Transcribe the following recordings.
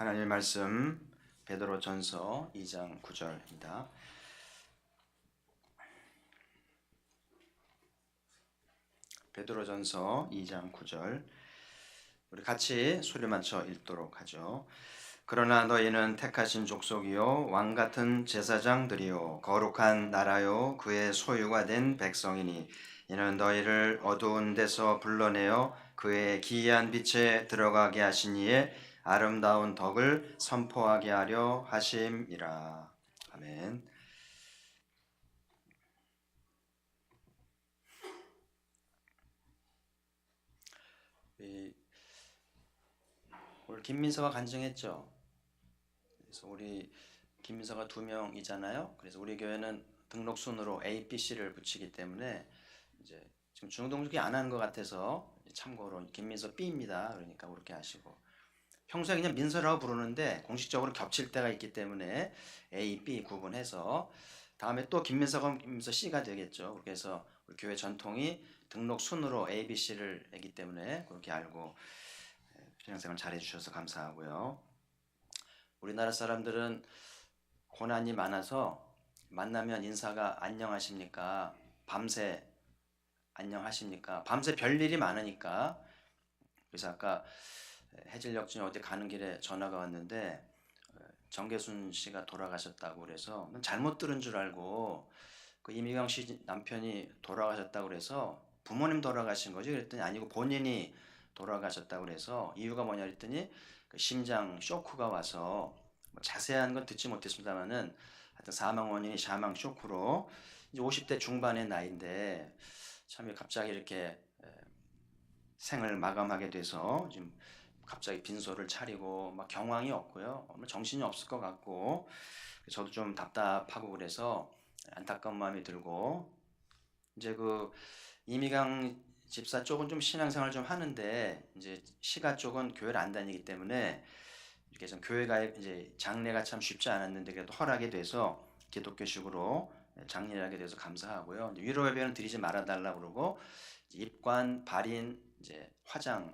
하나님의 말씀 베드로전서 2장 9절입니다. 베드로전서 2장 9절 우리 같이 소리 맞춰 읽도록 하죠. 그러나 너희는 택하신 족속이요 왕같은 제사장들이요 거룩한 나라요 그의 소유가 된 백성이니 이는 너희를 어두운 데서 불러내어 그의 기이한 빛에 들어가게 하신 이의 아름다운 덕을 선포하게 하려 하심이라. 아멘. 오늘 김민서가 간증했죠. 그래서 우리 김민서가 2명이잖아요. 그래서 우리 교회는 등록순으로 A, B, C를 붙이기 때문에 이제 지금 중등록이 안 한 것 같아서 참고로 김민서 B입니다. 그러니까 그렇게 하시고 평소에 그냥 민서라고 부르는데 공식적으로 겹칠 때가 있기 때문에 A, B 구분해서 다음에 또 김민서가 김민서 C가 되겠죠. 그렇게 해서 우리 교회 전통이 등록 순으로 A, B, C를 했기 때문에 그렇게 알고 신앙생활 잘 해주셔서 감사하고요. 우리나라 사람들은 고난이 많아서 만나면 인사가 안녕하십니까? 밤새 안녕하십니까? 밤새 별일이 많으니까. 그래서 아까 해질녘쯤에 어디 가는 길에 전화가 왔는데 정계순 씨가 돌아가셨다고 그래서 잘못 들은 줄 알고 그 이미경 씨 남편이 돌아가셨다고 그래서 부모님 돌아가신 거지 그랬더니 아니고 본인이 돌아가셨다고 그래서 이유가 뭐냐 그랬더니 그 심장 쇼크가 와서 뭐 자세한 건 듣지 못했습니다만은 하여튼 사망 원인이 사망 쇼크로 이제 50대 중반의 나이인데 참 갑자기 이렇게 생을 마감하게 돼서 지금 갑자기 빈소를 차리고 막 경황이 없고요. 정신이 없을 것 같고 저도 좀 답답하고 그래서 안타까운 마음이 들고 이제 그 이미강 집사 쪽은 좀 신앙생활 좀 하는데 이제 시가 쪽은 교회를 안 다니기 때문에 이렇게 좀 교회가 이제 장례가 참 쉽지 않았는데 그래도 허락이 돼서 기독교식으로 장례를 하게 돼서 감사하고요. 위로 예배는 드리지 말아달라 그러고 입관, 발인, 이제 화장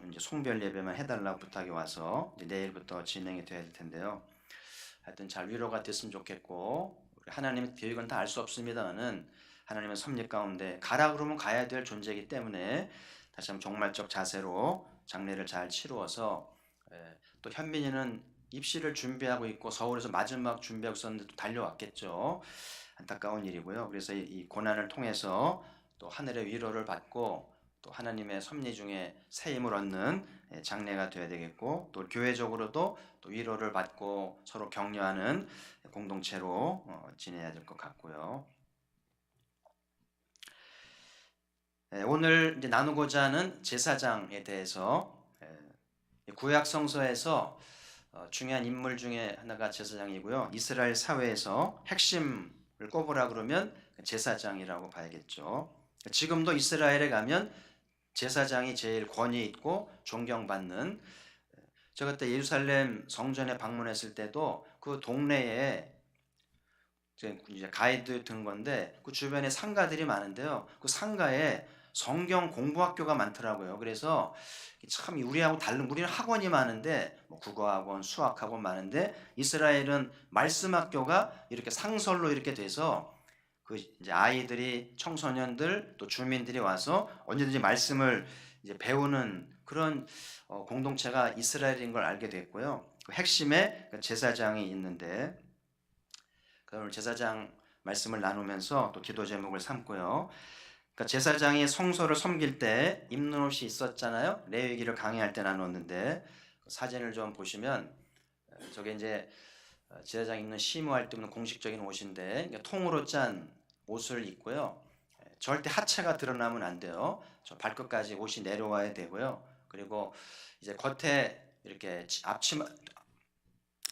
이제 송별 예배만 해달라고 부탁이 와서 이제 내일부터 진행이 돼야 될 텐데요. 하여튼 잘 위로가 됐으면 좋겠고 하나님의 계획은 다 알 수 없습니다만은 하나님은 섭리 가운데 가라 그러면 가야 될 존재이기 때문에 다시 한번 종말적 자세로 장례를 잘 치루어서 또 현민이는 입시를 준비하고 있고 서울에서 마지막 준비하고 있었는데 또 달려왔겠죠. 안타까운 일이고요. 그래서 이 고난을 통해서 또 하늘의 위로를 받고 또 하나님의 섭리 중에 새 힘을 얻는 장래가 되어야 되겠고 또 교회적으로도 또 위로를 받고 서로 격려하는 공동체로 지내야 될 것 같고요. 오늘 이제 나누고자 하는 제사장에 대해서 구약 성서에서 중요한 인물 중에 하나가 제사장이고요. 이스라엘 사회에서 핵심을 꼽으라 그러면 제사장이라고 봐야겠죠. 지금도 이스라엘에 가면 제사장이 제일 권위 있고 존경받는 저 그때 예루살렘 성전에 방문했을 때도 그 동네에 이제 가이드 든 건데 그 주변에 상가들이 많은데요. 그 상가에 성경 공부학교가 많더라고요. 그래서 참 우리하고 다른 우리는 학원이 많은데 뭐 국어학원, 수학학원 많은데 이스라엘은 말씀학교가 이렇게 상설로 이렇게 돼서 그 이제 아이들이 청소년들 또 주민들이 와서 언제든지 말씀을 이제 배우는 그런 공동체가 이스라엘인 걸 알게 됐고요. 그 핵심에 제사장이 있는데 오늘 제사장 말씀을 나누면서 또 기도 제목을 삼고요. 그러니까 제사장이 성소를 섬길 때 입는 옷이 있었잖아요. 레위기를 강의할 때 나눴는데 그 사진을 좀 보시면 저게 이제 제사장 입는 시무할 때 입는 공식적인 옷인데 통으로 짠 옷을 입고요. 절대 하체가 드러나면 안 돼요. 저 발끝까지 옷이 내려와야 되고요. 그리고 이제 겉에 이렇게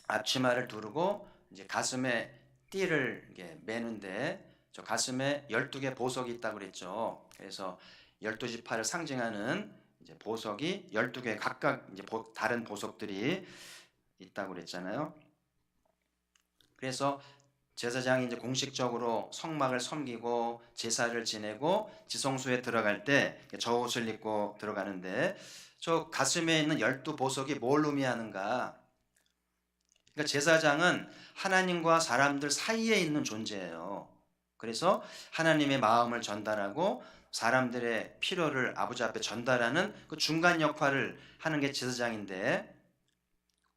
앞치마를 두르고 이제 가슴에 띠를 이렇게 매는데 저 가슴에 12개 보석이 있다고 그랬죠. 그래서 12지파를 상징하는 이제 보석이 12개 각각 이제 다른 보석들이 있다고 그랬잖아요. 그래서 제사장이 이제 공식적으로 성막을 섬기고 제사를 지내고 지성소에 들어갈 때 저 옷을 입고 들어가는데, 저 가슴에 있는 12보석이 뭘 의미하는가? 그러니까 제사장은 하나님과 사람들 사이에 있는 존재예요. 그래서 하나님의 마음을 전달하고 사람들의 필요를 아버지 앞에 전달하는 그 중간 역할을 하는 게 제사장인데,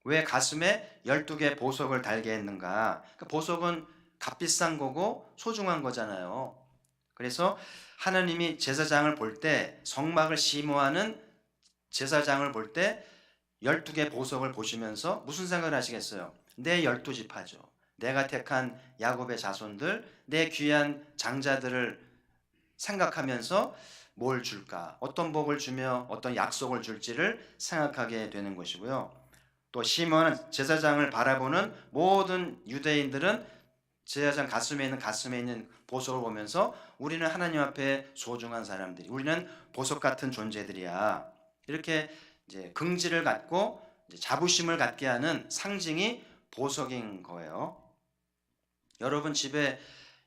왜 가슴에 12개 보석을 달게 했는가? 그 보석은 값비싼 거고 소중한 거잖아요. 그래서 하나님이 제사장을 볼 때, 성막을 심호하는 제사장을 볼 때 12개 보석을 보시면서 무슨 생각을 하시겠어요? 내 12지파죠. 내가 택한 야곱의 자손들, 내 귀한 장자들을 생각하면서 뭘 줄까? 어떤 복을 주며 어떤 약속을 줄지를 생각하게 되는 것이고요. 또 시몬은 제사장을 바라보는 모든 유대인들은 제사장 가슴에 있는 보석을 보면서 우리는 하나님 앞에 소중한 사람들이, 우리는 보석 같은 존재들이야. 이렇게 이제 긍지를 갖고 이제 자부심을 갖게 하는 상징이 보석인 거예요. 여러분 집에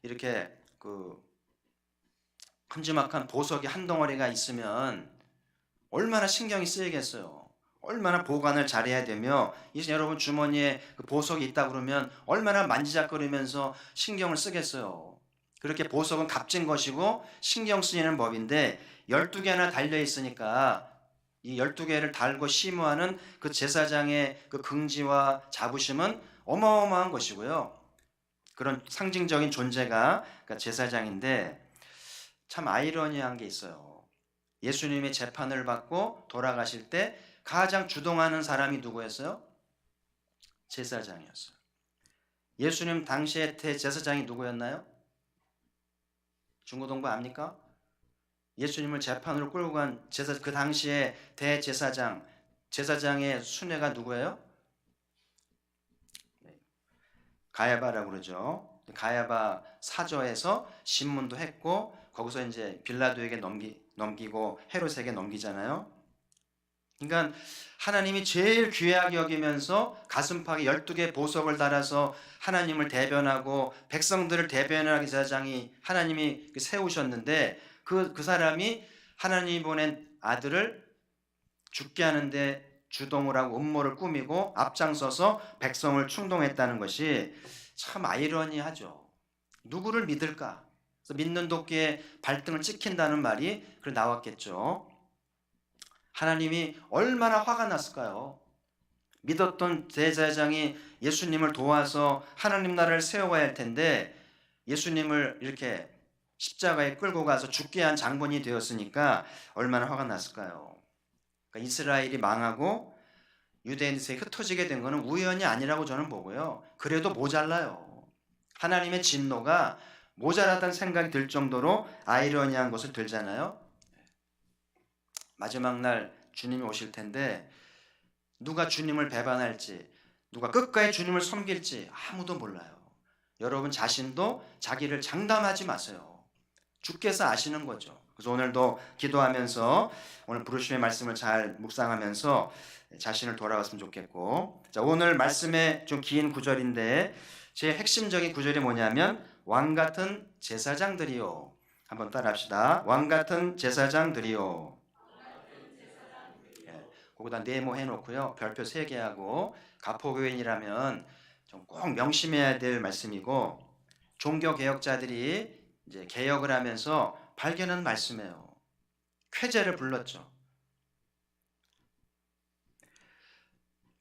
이렇게 그 큼지막한 보석이 한 덩어리가 있으면 얼마나 신경이 쓰이겠어요. 얼마나 보관을 잘해야 되며, 이제 여러분 주머니에 그 보석이 있다 그러면 얼마나 만지작거리면서 신경을 쓰겠어요. 그렇게 보석은 값진 것이고 신경 쓰이는 법인데 12개나 달려 있으니까 이 12개를 달고 심호하는 그 제사장의 그 긍지와 자부심은 어마어마한 것이고요. 그런 상징적인 존재가 그러니까 제사장인데, 참 아이러니한 게 있어요. 예수님이 재판을 받고 돌아가실 때 가장 주동하는 사람이 누구였어요? 제사장이었어요. 예수님 당시의 대제사장이 누구였나요? 중고등부 압니까? 예수님을 재판으로 끌고 간 그 당시의 대제사장, 제사장의 순회가 누구예요? 가야바라고 그러죠. 가야바 사저에서 신문도 했고 거기서 이제 빌라도에게 넘기고 헤롯에게 넘기잖아요. 그러니까 하나님이 제일 귀하게 여기면서 가슴팍에 12개 보석을 달아서 하나님을 대변하고 백성들을 대변하기 제사장이 하나님이 세우셨는데, 그 사람이 하나님이 보낸 아들을 죽게 하는데 주동을 하고 음모를 꾸미고 앞장서서 백성을 충동했다는 것이 참 아이러니하죠. 누구를 믿을까? 그래서 믿는 도끼에 발등을 찍힌다는 말이 나왔겠죠. 하나님이 얼마나 화가 났을까요? 믿었던 제사장이 예수님을 도와서 하나님 나라를 세워가야 할 텐데 예수님을 이렇게 십자가에 끌고 가서 죽게 한 장본이 되었으니까 얼마나 화가 났을까요? 그러니까 이스라엘이 망하고 유대인들이 흩어지게 된 것은 우연이 아니라고 저는 보고요. 그래도 모자라요. 하나님의 진노가 모자라다는 생각이 들 정도로 아이러니한 것을 들잖아요. 마지막 날 주님이 오실 텐데 누가 주님을 배반할지, 누가 끝까지 주님을 섬길지 아무도 몰라요. 여러분 자신도 자기를 장담하지 마세요. 주께서 아시는 거죠. 그래서 오늘도 기도하면서 오늘 부르심의 말씀을 잘 묵상하면서 자신을 돌아갔으면 좋겠고, 자, 오늘 말씀의 좀 긴 구절인데 제 핵심적인 구절이 뭐냐면 왕 같은 제사장들이요. 한번 따라합시다. 왕 같은 제사장들이요. 거기다 네모 해놓고요. 별표 3개 하고, 가포교인이라면 좀 꼭 명심해야 될 말씀이고, 종교개혁자들이 이제 개혁을 하면서 발견한 말씀이에요. 쾌제를 불렀죠.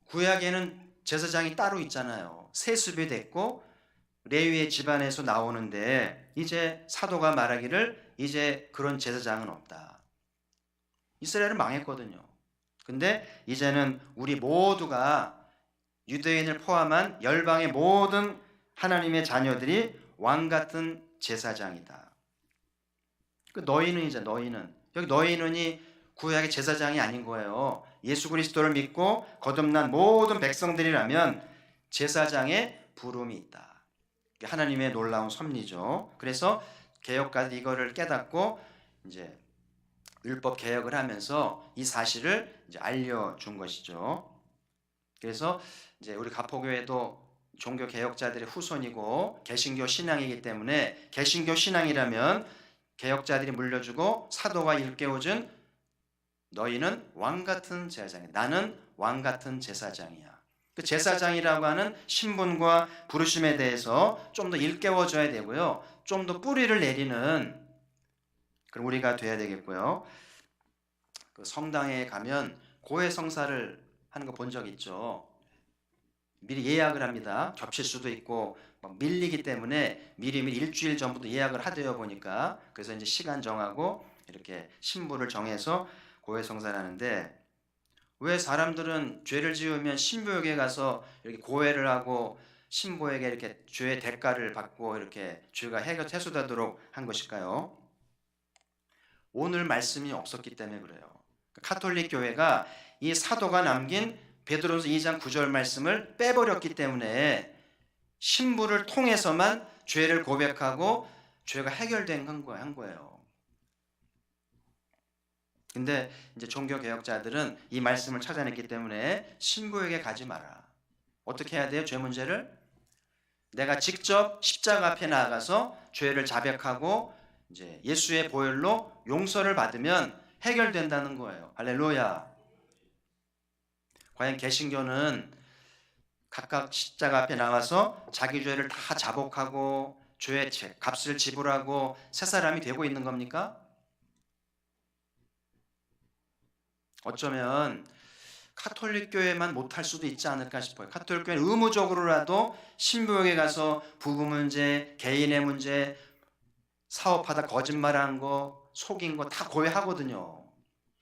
구약에는 제사장이 따로 있잖아요. 세습이 됐고 레위의 집안에서 나오는데 이제 사도가 말하기를 이제 그런 제사장은 없다. 이스라엘은 망했거든요. 근데 이제는 우리 모두가 유대인을 포함한 열방의 모든 하나님의 자녀들이 왕 같은 제사장이다. 그 너희는이죠. 너희는 여기 너희는이 구약의 제사장이 아닌 거예요. 예수 그리스도를 믿고 거듭난 모든 백성들이라면 제사장의 부름이 있다. 하나님의 놀라운 섭리죠. 그래서 개혁가들이 이거를 깨닫고 이제 율법 개혁을 하면서 이 사실을 이제 알려준 것이죠. 그래서 이제 우리 가포교회도 종교 개혁자들의 후손이고 개신교 신앙이기 때문에 개신교 신앙이라면 개혁자들이 물려주고 사도가 일깨워준 너희는 왕같은 제사장이야. 나는 왕같은 제사장이야. 그 제사장이라고 하는 신분과 부르심에 대해서 좀 더 일깨워줘야 되고요. 좀 더 뿌리를 내리는 그런 우리가 돼야 되겠고요. 그 성당에 가면 고해성사를 하는 거 본 적 있죠. 미리 예약을 합니다. 겹칠 수도 있고 막 밀리기 때문에 미리 일주일 전부터 예약을 하대요 보니까. 그래서 이제 시간 정하고 이렇게 신부를 정해서 고해성사를 하는데, 왜 사람들은 죄를 지으면 신부에게 가서 이렇게 고해를 하고 신부에게 이렇게 죄의 대가를 받고 이렇게 죄가 해소되도록 한 것일까요? 오늘 말씀이 없었기 때문에 그래요. 카톨릭 교회가 이 사도가 남긴 베드로전서 2장 9절 말씀을 빼버렸기 때문에 신부를 통해서만 죄를 고백하고 죄가 해결된 한 거예요. 근데 이제 종교 개혁자들은 이 말씀을 찾아냈기 때문에 신부에게 가지 마라. 어떻게 해야 돼요? 죄 문제를 내가 직접 십자가 앞에 나아가서 죄를 자백하고 이제 예수의 보혈로 용서를 받으면 해결된다는 거예요. 할렐루야. 과연 개신교는 각각 십자가 앞에 나와서 자기 죄를 다 자복하고 죄의 값을 지불하고 새 사람이 되고 있는 겁니까? 어쩌면 카톨릭 교회만 못할 수도 있지 않을까 싶어요. 카톨릭 교회는 의무적으로라도 신부에게 가서 부부 문제, 개인의 문제, 사업하다 거짓말한 거, 속인 거 다 고해하거든요.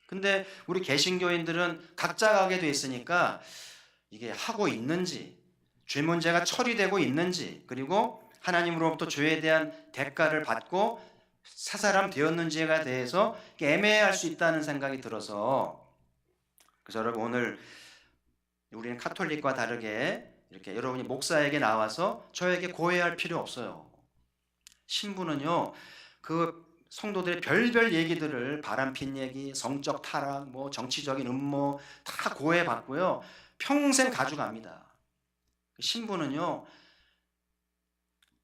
근데 우리 개신교인들은 각자 가게 돼 있으니까 이게 하고 있는지, 죄 문제가 처리되고 있는지, 그리고 하나님으로부터 죄에 대한 대가를 받고 새 사람 되었는지에 대해서 애매할 수 있다는 생각이 들어서, 그래서 여러분 오늘 우리는 카톨릭과 다르게 이렇게 여러분이 목사에게 나와서 저에게 고해할 필요 없어요. 신부는요, 그 성도들의 별별 얘기들을 바람핀 얘기, 성적 타락, 뭐 정치적인 음모 다 고해받고요, 평생 가져갑니다. 신부는요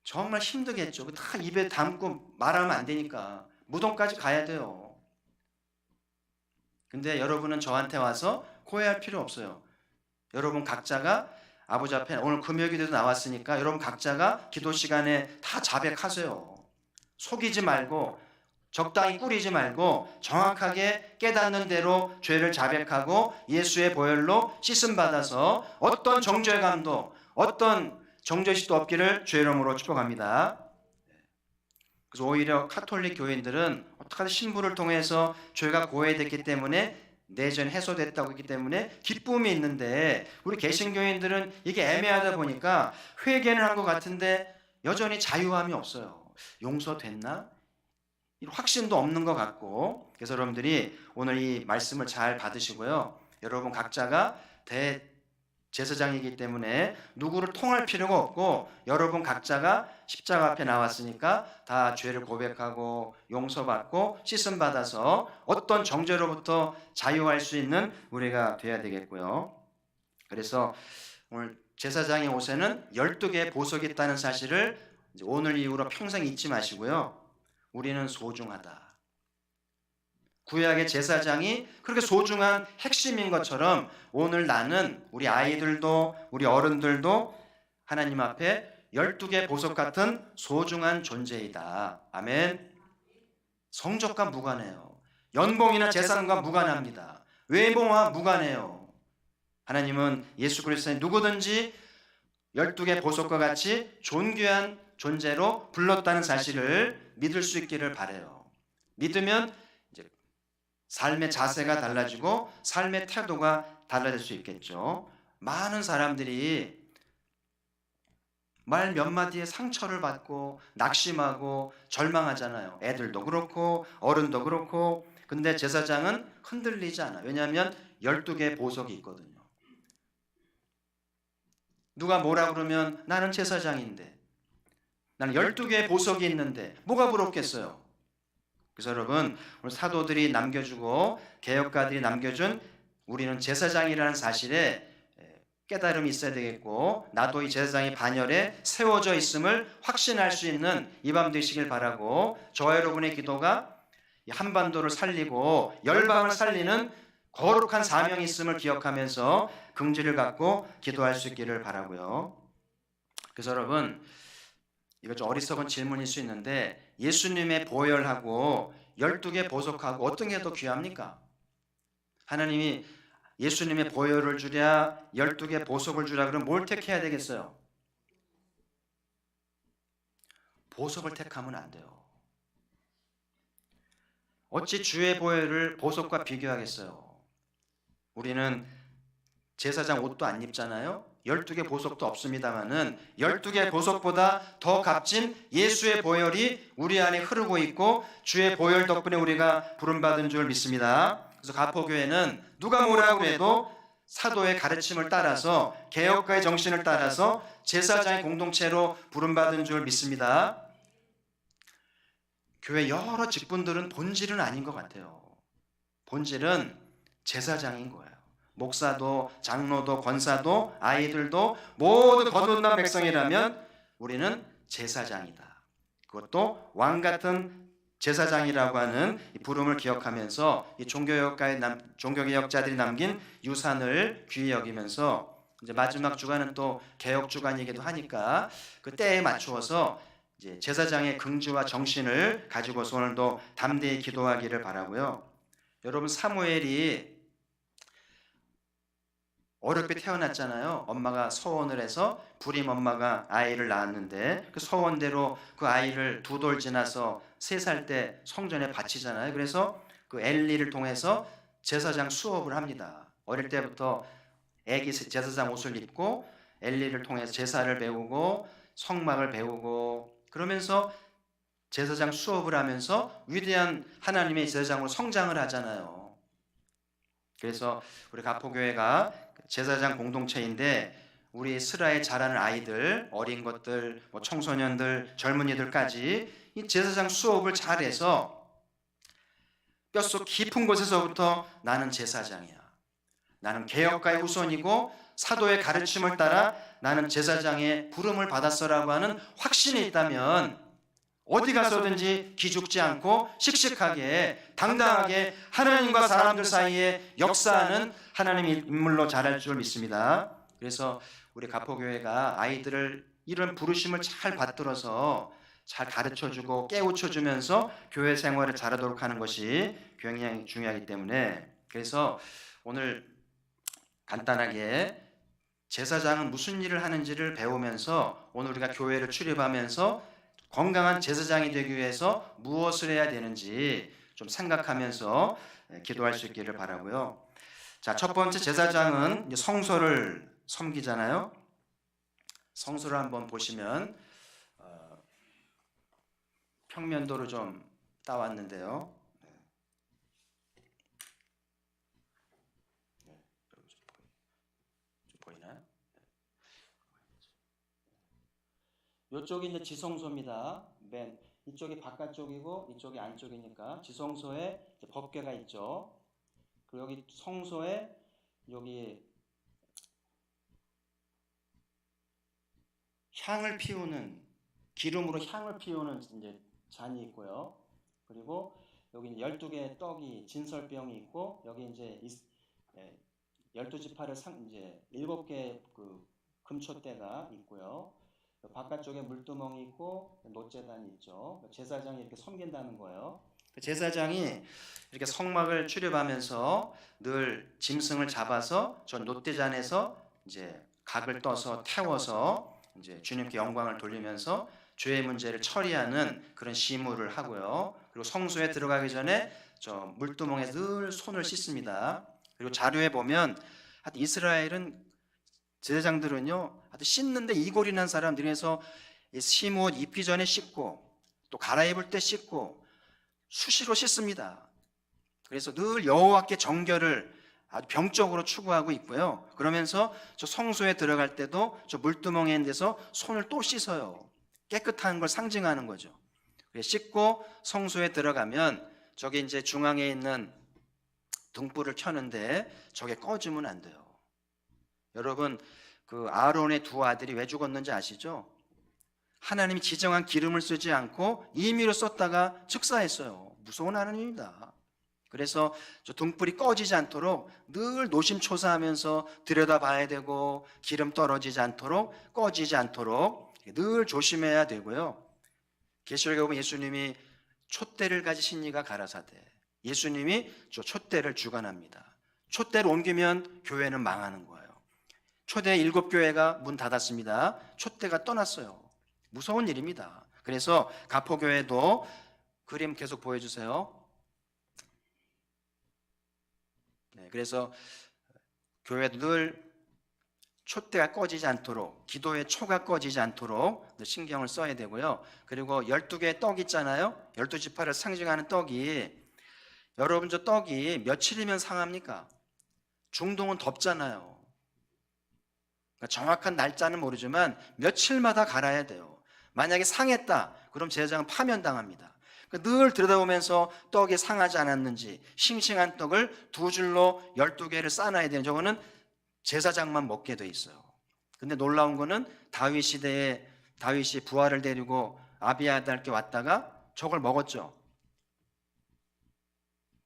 정말 힘들겠죠. 다 입에 담고 말하면 안 되니까 무덤까지 가야 돼요. 근데 여러분은 저한테 와서 고해할 필요 없어요. 여러분 각자가 아버지 앞에 오늘 금요기도도 나왔으니까 여러분 각자가 기도 시간에 다 자백하세요. 속이지 말고 적당히 꾸리지 말고 정확하게 깨닫는 대로 죄를 자백하고 예수의 보혈로 씻음 받아서 어떤 정죄감도 어떤 정죄식도 없기를 주의 이름으로 축복합니다. 그래서 오히려 카톨릭 교인들은 어떻게 신부를 통해서 죄가 고해됐기 때문에 내전 해소됐다고 했기 때문에 기쁨이 있는데, 우리 개신교인들은 이게 애매하다 보니까 회개는 한 것 같은데 여전히 자유함이 없어요. 용서됐나? 확신도 없는 것 같고. 그래서 여러분들이 오늘 이 말씀을 잘 받으시고요, 여러분 각자가 대제사장이기 때문에 누구를 통할 필요가 없고 여러분 각자가 십자가 앞에 나왔으니까 다 죄를 고백하고 용서받고 씻음 받아서 어떤 정죄로부터 자유할 수 있는 우리가 돼야 되겠고요. 그래서 오늘 제사장의 옷에는 12개의 보석이 있다는 사실을 오늘 이후로 평생 잊지 마시고요, 우리는 소중하다. 구약의 제사장이 그렇게 소중한 핵심인 것처럼 오늘 나는, 우리 아이들도 우리 어른들도 하나님 앞에 12개 보석 같은 소중한 존재이다. 아멘. 성적과 무관해요. 연봉이나 재산과 무관합니다. 외모와 무관해요. 하나님은 예수 그리스도의 누구든지 12개 보석과 같이 존귀한 존재로 불렀다는 사실을 믿을 수 있기를 바라요. 믿으면 이제 삶의 자세가 달라지고 삶의 태도가 달라질 수 있겠죠. 많은 사람들이 말 몇 마디에 상처를 받고 낙심하고 절망하잖아요. 애들도 그렇고 어른도 그렇고. 근데 제사장은 흔들리지 않아요. 왜냐하면 12개의 보석이 있거든요. 누가 뭐라 그러면 나는 제사장인데, 나는 12개의 보석이 있는데 뭐가 부럽겠어요. 그래서 여러분 오늘 사도들이 남겨주고 개혁가들이 남겨준 우리는 제사장이라는 사실에 깨달음이 있어야 되겠고, 나도 이 제사장의 반열에 세워져 있음을 확신할 수 있는 이 밤 되시길 바라고, 저와 여러분의 기도가 이 한반도를 살리고 열방을 살리는 거룩한 사명이 있음을 기억하면서 긍지를 갖고 기도할 수 있기를 바라고요. 그래서 여러분, 이거 좀 어리석은 질문일 수 있는데, 예수님의 보혈하고 12개 보석하고 어떤 게 더 귀합니까? 하나님이 예수님의 보혈을 주랴 12개 보석을 주랴 그러면 뭘 택해야 되겠어요? 보석을 택하면 안 돼요. 어찌 주의 보혈을 보석과 비교하겠어요? 우리는 제사장 옷도 안 입잖아요. 12개 보석도 없습니다만은 12개 보석보다 더 값진 예수의 보혈이 우리 안에 흐르고 있고, 주의 보혈 덕분에 우리가 부름받은 줄 믿습니다. 그래서 가포교회는 누가 뭐라고 해도 사도의 가르침을 따라서, 개혁가의 정신을 따라서 제사장의 공동체로 부름받은 줄 믿습니다. 교회 여러 직분들은 본질은 아닌 것 같아요. 본질은 제사장인 거예요. 목사도 장로도 권사도 아이들도 모두 거듭난 백성이라면 우리는 제사장이다. 그것도 왕같은 제사장이라고 하는 이 부름을 기억하면서 이 종교개혁자들이 남긴 유산을 귀히 여기면서, 이제 마지막 주간은 또 개혁 주간이기도 하니까 그 때에 맞추어서 이제 제사장의 긍지와 정신을 가지고서 오늘도 담대히 기도하기를 바라고요. 여러분, 사무엘이 어렵게 태어났잖아요. 엄마가 서원을 해서 불임 엄마가 아이를 낳았는데, 그 서원대로 그 아이를 2돌 지나서 3살 때 성전에 바치잖아요. 그래서 그 엘리를 통해서 제사장 수업을 합니다. 어릴 때부터 애기 제사장 옷을 입고 엘리를 통해서 제사를 배우고 성막을 배우고, 그러면서 제사장 수업을 하면서 위대한 하나님의 제사장으로 성장을 하잖아요. 그래서 우리 가포교회가 제사장 공동체인데, 우리 스라에 자라는 아이들, 어린 것들, 청소년들, 젊은이들까지 이 제사장 수업을 잘해서 뼛속 깊은 곳에서부터 나는 제사장이야, 나는 개혁가의 후손이고 사도의 가르침을 따라 나는 제사장의 부름을 받았어라고 하는 확신이 있다면, 어디 가서든지 기죽지 않고 씩씩하게 당당하게 하나님과 사람들 사이에 역사하는 하나님의 인물로 자랄 줄 믿습니다. 그래서 우리 가포교회가 아이들을 이런 부르심을 잘 받들어서 잘 가르쳐주고 깨우쳐주면서 교회 생활을 잘하도록 하는 것이 굉장히 중요하기 때문에, 그래서 오늘 간단하게 제사장은 무슨 일을 하는지를 배우면서, 오늘 우리가 교회를 출입하면서 건강한 제사장이 되기 위해서 무엇을 해야 되는지 좀 생각하면서 기도할 수 있기를 바라고요. 자, 첫 번째, 제사장은 성소를 섬기잖아요. 성소를 한번 보시면 평면도로 좀 따왔는데요. 보이나요? 이쪽이 이제 지성소입니다. 맨 이쪽이 바깥쪽이고 이쪽이 안쪽이니까 지성소에 법궤가 있죠. 그리고 여기 성소에 여기 향을 피우는, 기름으로 향을 피우는 이제 잔이 있고요. 그리고 여기 12개의 떡이, 진설병이 있고, 여기 이제 12지파를 이제 7개의 그 금초대가 있고요. 바깥쪽에 물두멍이 있고 놋제단이 있죠. 제사장이 이렇게 섬긴다는 거예요. 제사장이 이렇게 성막을 출입하면서 늘 짐승을 잡아서 저 놋대잔에서 이제 각을 떠서 태워서 이제 주님께 영광을 돌리면서 죄의 문제를 처리하는 그런 시무를 하고요. 그리고 성소에 들어가기 전에 저 물두멍에 늘 손을 씻습니다. 그리고 자료에 보면 이스라엘은 제사장들은요, 씻는데 이골이 난 사람들이 해서 시옷 입기 전에 씻고 또 갈아입을 때 씻고 수시로 씻습니다. 그래서 늘 여호와께 정결을 아주 병적으로 추구하고 있고요. 그러면서 저 성소에 들어갈 때도 저 물두멍에 있는 데서 손을 또 씻어요. 깨끗한 걸 상징하는 거죠. 씻고 성소에 들어가면 저게 이제 중앙에 있는 등불을 켜는데 저게 꺼지면 안 돼요. 여러분, 그 아론의 두 아들이 왜 죽었는지 아시죠? 하나님이 지정한 기름을 쓰지 않고 임의로 썼다가 즉사했어요. 무서운 하나님입니다. 그래서 저 등불이 꺼지지 않도록 늘 노심초사하면서 들여다봐야 되고, 기름 떨어지지 않도록, 꺼지지 않도록 늘 조심해야 되고요. 계시록에 보면 예수님이 촛대를 가지신 이가 가라사대, 예수님이 저 촛대를 주관합니다. 촛대를 옮기면 교회는 망하는 거예요. 초대 7교회가 문 닫았습니다. 촛대가 떠났어요. 무서운 일입니다. 그래서 가포교회도 그림 계속 보여주세요. 네, 그래서 교회도 늘 촛대가 꺼지지 않도록, 기도의 초가 꺼지지 않도록 늘 신경을 써야 되고요. 그리고 12개의 떡 있잖아요. 12지파를 상징하는 떡이, 여러분 저 떡이 며칠이면 상합니까? 중동은 덥잖아요. 그러니까 정확한 날짜는 모르지만 며칠마다 갈아야 돼요. 만약에 상했다, 그럼 제사장은 파면당합니다. 그러니까 늘 들여다보면서 떡이 상하지 않았는지, 싱싱한 떡을 두 줄로 12개를 싸놔야 되는, 저거는 제사장만 먹게 돼 있어요. 근데 놀라운 거는 다윗 시대에 다윗이 부하를 데리고 아비아달께 왔다가 저걸 먹었죠.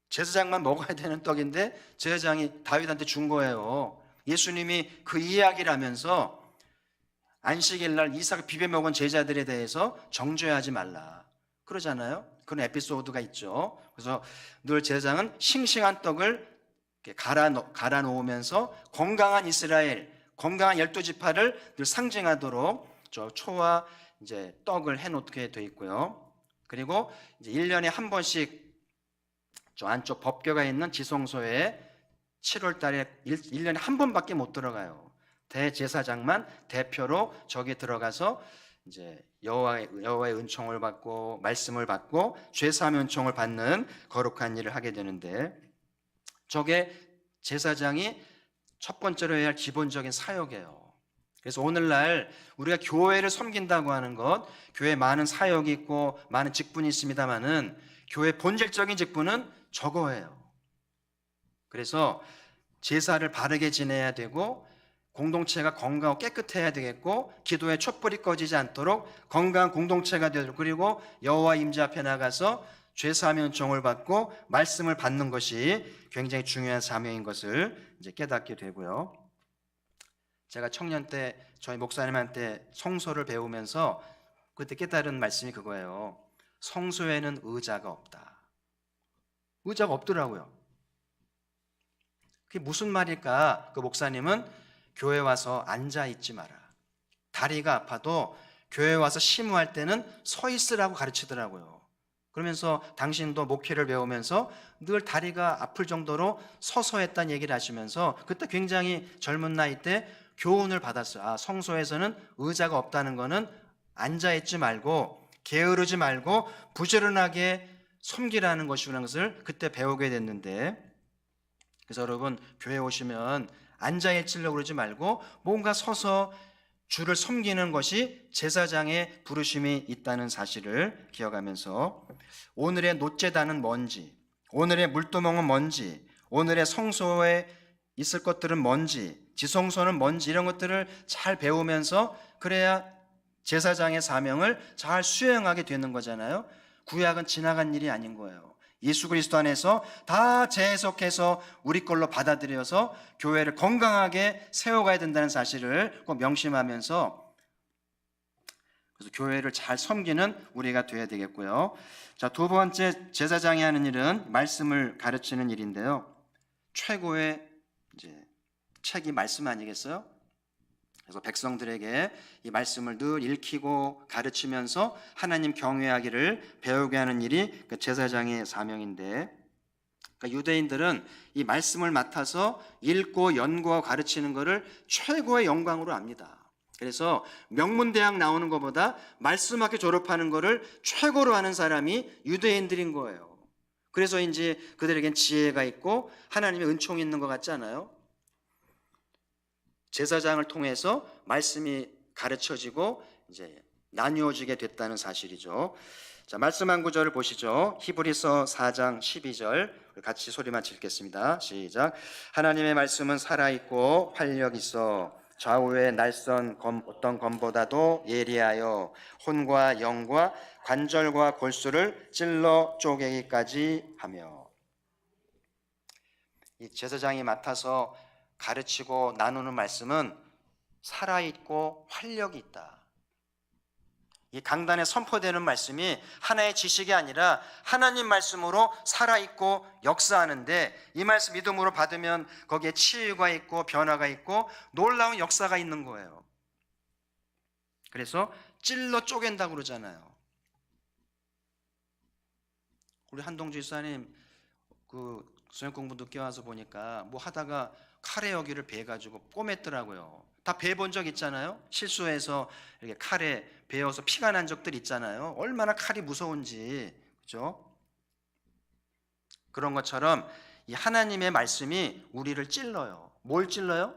제사장만 먹어야 되는 떡인데 제사장이 다윗한테 준 거예요. 예수님이 그 이야기를 하면서 안식일 날 이삭을 비벼 먹은 제자들에 대해서 정죄하지 말라 그러잖아요. 그런 에피소드가 있죠. 그래서 늘 제사장은 싱싱한 떡을 갈아 놓으면서 건강한 이스라엘, 건강한 12지파를 늘 상징하도록 저 초와 이제 떡을 해놓게 돼 있고요. 그리고 이제 1년에 한 번씩 저 안쪽 법궤가 있는 지성소에 7월 달에 1년에 한 번밖에 못 들어가요. 대제사장만 대표로 저기 들어가서 이제 여호와의 은총을 받고 말씀을 받고 죄사함의 은총을 받는 거룩한 일을 하게 되는데, 저게 제사장이 첫 번째로 해야 할 기본적인 사역이에요. 그래서 오늘날 우리가 교회를 섬긴다고 하는 것, 교회에 많은 사역이 있고 많은 직분이 있습니다만은 교회 본질적인 직분은 저거예요. 그래서 제사를 바르게 지내야 되고, 공동체가 건강하고 깨끗해야 되겠고, 기도의 촛불이 꺼지지 않도록 건강한 공동체가 되도록, 그리고 여호와 임재 앞에 나가서 죄사함의 은총을 받고 말씀을 받는 것이 굉장히 중요한 사명인 것을 이제 깨닫게 되고요. 제가 청년 때 저희 목사님한테 성소를 배우면서 그때 깨달은 말씀이 그거예요. 성소에는 의자가 없다. 의자가 없더라고요. 그게 무슨 말일까? 그 목사님은 교회 와서 앉아 있지 마라. 다리가 아파도 교회 와서 심호할 때는 서 있으라고 가르치더라고요. 그러면서 당신도 목회를 배우면서 늘 다리가 아플 정도로 서서 했다는 얘기를 하시면서 그때 굉장히 젊은 나이 때 교훈을 받았어요. 아, 성소에서는 의자가 없다는 거는 앉아 있지 말고 게으르지 말고 부지런하게 섬기라는 것이라는 것을 그때 배우게 됐는데, 그래서 여러분 교회 오시면 앉아 있으려고 그러지 말고 뭔가 서서 주를 섬기는 것이 제사장의 부르심이 있다는 사실을 기억하면서, 오늘의 놋제단은 뭔지, 오늘의 물두멍은 뭔지, 오늘의 성소에 있을 것들은 뭔지, 지성소는 뭔지, 이런 것들을 잘 배우면서 그래야 제사장의 사명을 잘 수행하게 되는 거잖아요. 구약은 지나간 일이 아닌 거예요. 예수 그리스도 안에서 다 재해석해서 우리 걸로 받아들여서 교회를 건강하게 세워가야 된다는 사실을 꼭 명심하면서, 그래서 교회를 잘 섬기는 우리가 되어야 되겠고요. 자, 두 번째 제사장이 하는 일은 말씀을 가르치는 일인데요. 최고의 이제 책이 말씀 아니겠어요? 그래서 백성들에게 이 말씀을 늘 읽히고 가르치면서 하나님 경외하기를 배우게 하는 일이 그 제사장의 사명인데, 그러니까 유대인들은 이 말씀을 맡아서 읽고 연구하고 가르치는 것을 최고의 영광으로 압니다. 그래서 명문대학 나오는 것보다 말씀학교 졸업하는 것을 최고로 하는 사람이 유대인들인 거예요. 그래서 이제 그들에겐 지혜가 있고 하나님의 은총이 있는 것 같지 않아요? 제사장을 통해서 말씀이 가르쳐지고 이제 나누어지게 됐다는 사실이죠. 자, 말씀 한 구절을 보시죠. 히브리서 4장 12절. 같이 소리만 질겠습니다. 시작. 하나님의 말씀은 살아있고 활력 있어 좌우의 날선 어떤 검보다도 예리하여 혼과 영과 관절과 골수를 찔러 쪼개기까지 하며. 이 제사장이 맡아서 가르치고 나누는 말씀은 살아있고 활력이 있다. 이 강단에 선포되는 말씀이 하나의 지식이 아니라 하나님 말씀으로 살아있고 역사하는데, 이 말씀 믿음으로 받으면 거기에 치유가 있고 변화가 있고 놀라운 역사가 있는 거예요. 그래서 찔러 쪼갠다고 그러잖아요. 우리 한동주 집사님 수영 공부 늦게 와서 보니까 뭐 하다가 칼에 여기를 베가지고 꼬맸더라고요. 다 베본 적 있잖아요. 실수해서 이렇게 칼에 베어서 피가 난 적들 있잖아요. 얼마나 칼이 무서운지, 그렇죠? 그런 것처럼 이 하나님의 말씀이 우리를 찔러요. 뭘 찔러요?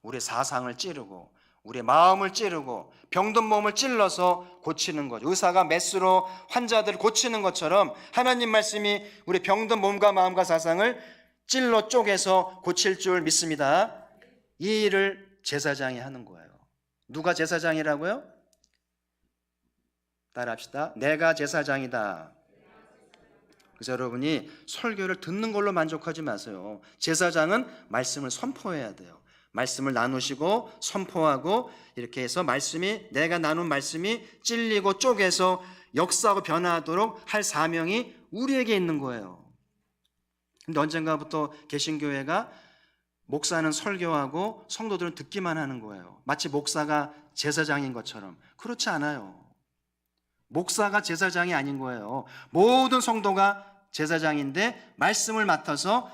우리의 사상을 찌르고 우리의 마음을 찌르고 병든 몸을 찔러서 고치는 거죠. 의사가 메스로 환자들을 고치는 것처럼 하나님 말씀이 우리 병든 몸과 마음과 사상을 찔러 쪼개서 고칠 줄 믿습니다. 이 일을 제사장이 하는 거예요. 누가 제사장이라고요? 따라합시다. 내가 제사장이다. 그래서 여러분이 설교를 듣는 걸로 만족하지 마세요. 제사장은 말씀을 선포해야 돼요. 말씀을 나누시고 선포하고 이렇게 해서 내가 나눈 말씀이 찔리고 쪼개서 역사하고 변화하도록 할 사명이 우리에게 있는 거예요. 근데 언젠가부터 개신교회가 목사는 설교하고 성도들은 듣기만 하는 거예요. 마치 목사가 제사장인 것처럼. 그렇지 않아요. 목사가 제사장이 아닌 거예요. 모든 성도가 제사장인데 말씀을 맡아서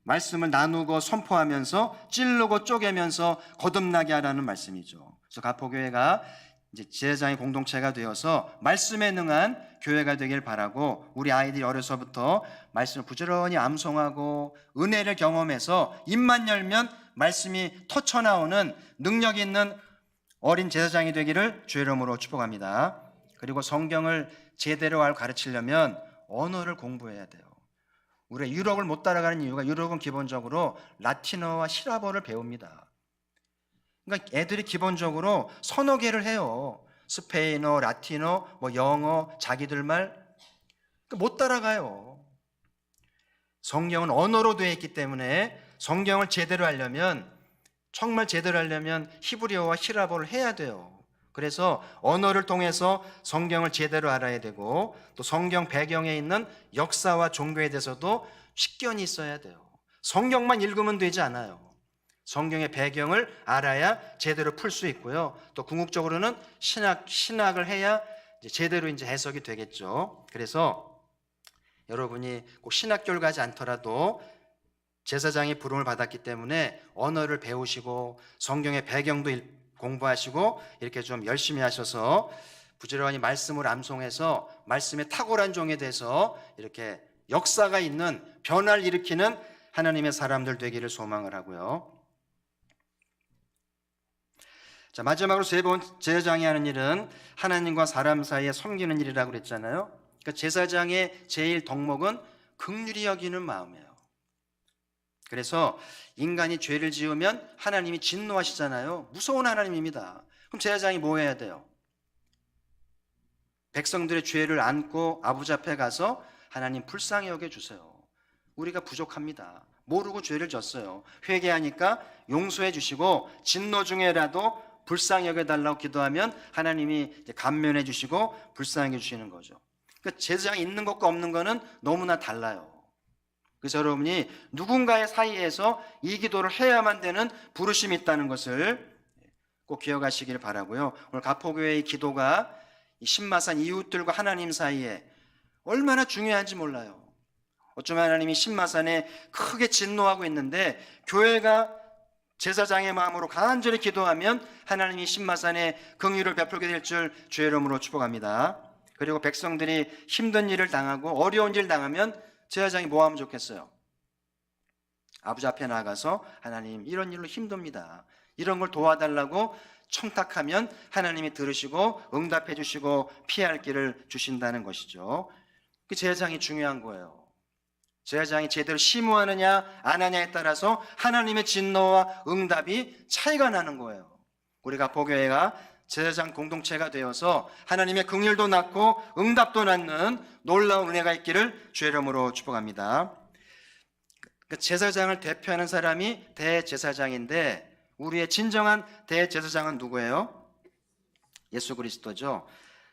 말씀을 나누고 선포하면서 찌르고 쪼개면서 거듭나게 하라는 말씀이죠. 그래서 가포교회가 이제 제사장의 공동체가 되어서 말씀에 능한 교회가 되길 바라고, 우리 아이들이 어려서부터 말씀을 부지런히 암송하고 은혜를 경험해서 입만 열면 말씀이 터쳐나오는 능력 있는 어린 제사장이 되기를 주의 이름으로 축복합니다. 그리고 성경을 제대로 가르치려면 언어를 공부해야 돼요. 우리가 유럽을 못 따라가는 이유가, 유럽은 기본적으로 라틴어와 히라버를 배웁니다. 그러니까 애들이 기본적으로 서너 개를 해요. 스페인어, 라틴어, 영어, 자기들 말. 못 따라가요. 성경은 언어로 되어 있기 때문에 성경을 제대로 하려면, 정말 제대로 하려면 히브리어와 히라버를 해야 돼요. 그래서 언어를 통해서 성경을 제대로 알아야 되고, 또 성경 배경에 있는 역사와 종교에 대해서도 식견이 있어야 돼요. 성경만 읽으면 되지 않아요. 성경의 배경을 알아야 제대로 풀 수 있고요. 또 궁극적으로는 신학을 해야 제대로 해석이 되겠죠. 그래서 여러분이 꼭 신학교를 가지 않더라도 제사장의 부름을 받았기 때문에 언어를 배우시고 성경의 배경도 공부하시고 이렇게 좀 열심히 하셔서 부지런히 말씀을 암송해서 말씀의 탁월한 종에 대해서 이렇게 역사가 있는, 변화를 일으키는 하나님의 사람들 되기를 소망을 하고요. 자, 마지막으로 세 번째 제사장이 하는 일은 하나님과 사람 사이에 섬기는 일이라고 그랬잖아요. 그러니까 제사장의 제일 덕목은 긍휼히 여기는 마음이에요. 그래서 인간이 죄를 지으면 하나님이 진노하시잖아요. 무서운 하나님입니다. 그럼 제사장이 뭐 해야 돼요? 백성들의 죄를 안고 아버지 앞에 가서 하나님 불쌍히 여겨주세요. 우리가 부족합니다. 모르고 죄를 졌어요. 회개하니까 용서해 주시고 진노 중에라도 불쌍히 여겨달라고 기도하면 하나님이 감면해 주시고 불쌍히 여겨주시는 거죠. 그러니까 제사장이 있는 것과 없는 것은 너무나 달라요. 그래서 여러분이 누군가의 사이에서 이 기도를 해야만 되는 부르심이 있다는 것을 꼭 기억하시기를 바라고요. 오늘 가포교회의 기도가 이 신마산 이웃들과 하나님 사이에 얼마나 중요한지 몰라요. 어쩌면 하나님이 신마산에 크게 진노하고 있는데 교회가 제사장의 마음으로 간절히 기도하면 하나님이 신마산에 긍휼을 베풀게 될 줄 주의 이름으로 축복합니다. 그리고 백성들이 힘든 일을 당하고 어려운 일을 당하면 제사장이 뭐 하면 좋겠어요? 아버지 앞에 나가서 하나님 이런 일로 힘듭니다. 이런 걸 도와달라고 청탁하면 하나님이 들으시고 응답해 주시고 피할 길을 주신다는 것이죠. 그 제사장이 중요한 거예요. 제사장이 제대로 심호하느냐 안 하냐에 따라서 하나님의 진노와 응답이 차이가 나는 거예요. 우리 가포교회가 제사장 공동체가 되어서 하나님의 긍휼도 낳고 응답도 낳는 놀라운 은혜가 있기를 주의 이름으로 축복합니다. 제사장을 대표하는 사람이 대제사장인데 우리의 진정한 대제사장은 누구예요? 예수 그리스도죠.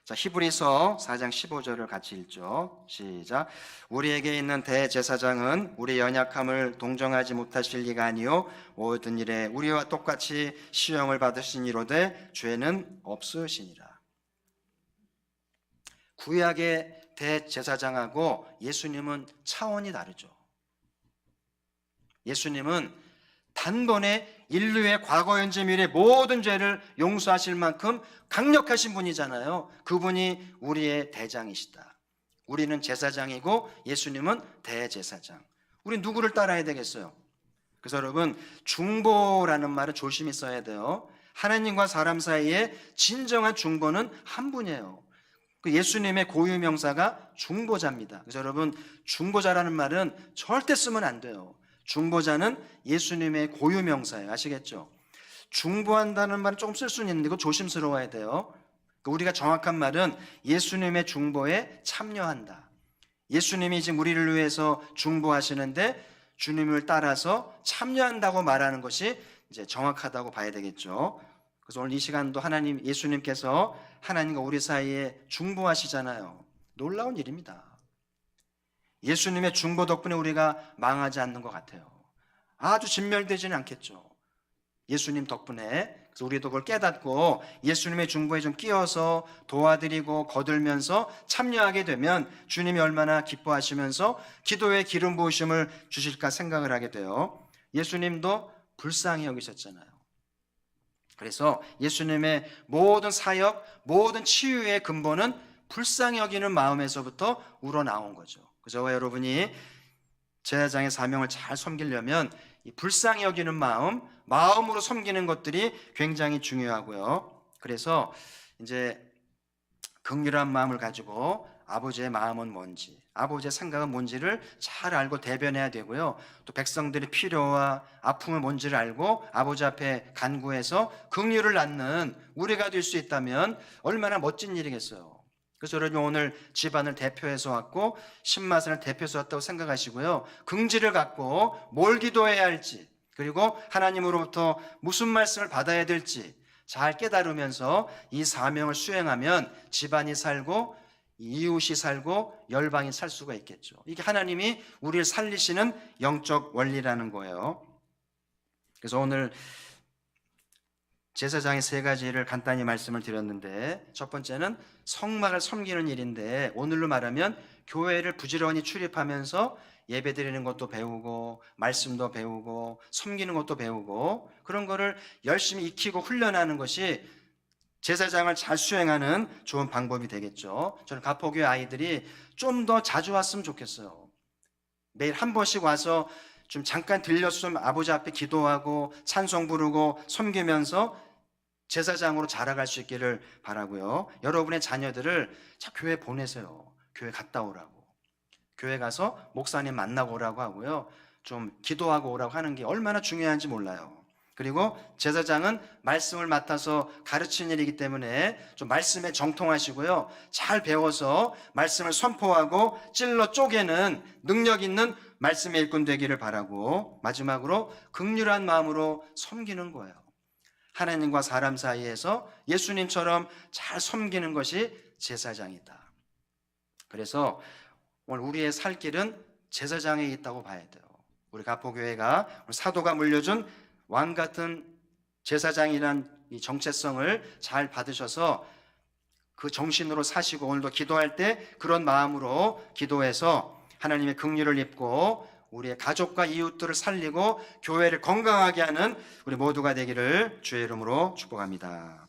자, 히브리서 4장 15절을 같이 읽죠. 시작. 우리에게 있는 대제사장은 우리의 연약함을 동정하지 못하실 리가 아니요 모든 일에 우리와 똑같이 시험을 받으신 이로되 죄는 없으시니라. 구약의 대제사장하고 예수님은 차원이 다르죠. 예수님은 단번에 인류의 과거 현재 미래 모든 죄를 용서하실 만큼 강력하신 분이잖아요. 그분이 우리의 대장이시다. 우리는 제사장이고 예수님은 대제사장. 우리 누구를 따라야 되겠어요? 그래서 여러분, 중보라는 말은 조심히 써야 돼요. 하나님과 사람 사이에 진정한 중보는 한 분이에요. 그 예수님의 고유명사가 중보자입니다. 그래서 여러분, 중보자라는 말은 절대 쓰면 안 돼요. 중보자는 예수님의 고유명사예요. 아시겠죠? 중보한다는 말은 조금 쓸 수는 있는데 이거 조심스러워야 돼요. 우리가 정확한 말은 예수님의 중보에 참여한다. 예수님이 지금 우리를 위해서 중보하시는데 주님을 따라서 참여한다고 말하는 것이 이제 정확하다고 봐야 되겠죠. 그래서 오늘 이 시간도 하나님, 예수님께서 하나님과 우리 사이에 중보하시잖아요. 놀라운 일입니다. 예수님의 중보 덕분에 우리가 망하지 않는 것 같아요. 아주 진멸되지는 않겠죠. 예수님 덕분에. 그래서 우리도 그걸 깨닫고 예수님의 중보에 좀 끼어서 도와드리고 거들면서 참여하게 되면 주님이 얼마나 기뻐하시면서 기도에 기름 부으심을 주실까 생각을 하게 돼요. 예수님도 불쌍히 여기셨잖아요. 그래서 예수님의 모든 사역, 모든 치유의 근본은 불쌍히 여기는 마음에서부터 우러나온 거죠. 저와 여러분이 제사장의 사명을 잘 섬기려면 이 불쌍히 여기는 마음으로 섬기는 것들이 굉장히 중요하고요. 그래서 이제 긍휼한 마음을 가지고 아버지의 마음은 뭔지, 아버지의 생각은 뭔지를 잘 알고 대변해야 되고요. 또 백성들의 필요와 아픔은 뭔지를 알고 아버지 앞에 간구해서 긍휼을 낳는 우리가 될 수 있다면 얼마나 멋진 일이겠어요. 그래서 여러분 오늘 집안을 대표해서 왔고 신마선을 대표해서 왔다고 생각하시고요. 긍지를 갖고 뭘 기도해야 할지 그리고 하나님으로부터 무슨 말씀을 받아야 될지 잘 깨달으면서 이 사명을 수행하면 집안이 살고 이웃이 살고 열방이 살 수가 있겠죠. 이게 하나님이 우리를 살리시는 영적 원리라는 거예요. 그래서 오늘 제사장의 세 가지를 간단히 말씀을 드렸는데 첫 번째는 성막을 섬기는 일인데 오늘로 말하면 교회를 부지런히 출입하면서 예배 드리는 것도 배우고 말씀도 배우고 섬기는 것도 배우고 그런 거를 열심히 익히고 훈련하는 것이 제사장을 잘 수행하는 좋은 방법이 되겠죠. 저는 가포교회 아이들이 좀 더 자주 왔으면 좋겠어요. 매일 한 번씩 와서 좀 잠깐 들렸으면 아버지 앞에 기도하고 찬송 부르고 섬기면서 제사장으로 자라갈 수 있기를 바라고요. 여러분의 자녀들을 자 교회 보내세요. 교회 갔다 오라고. 교회 가서 목사님 만나고 오라고 하고요. 좀 기도하고 오라고 하는 게 얼마나 중요한지 몰라요. 그리고 제사장은 말씀을 맡아서 가르치는 일이기 때문에 좀 말씀에 정통하시고요. 잘 배워서 말씀을 선포하고 찔러 쪼개는 능력 있는 말씀의 일꾼 되기를 바라고 마지막으로 긍휼한 마음으로 섬기는 거예요. 하나님과 사람 사이에서 예수님처럼 잘 섬기는 것이 제사장이다. 그래서 오늘 우리의 살 길은 제사장에 있다고 봐야 돼요. 우리 가포교회가 사도가 물려준 왕 같은 제사장이란 이 정체성을 잘 받으셔서 그 정신으로 사시고 오늘도 기도할 때 그런 마음으로 기도해서 하나님의 긍휼을 입고 우리의 가족과 이웃들을 살리고 교회를 건강하게 하는 우리 모두가 되기를 주의 이름으로 축복합니다.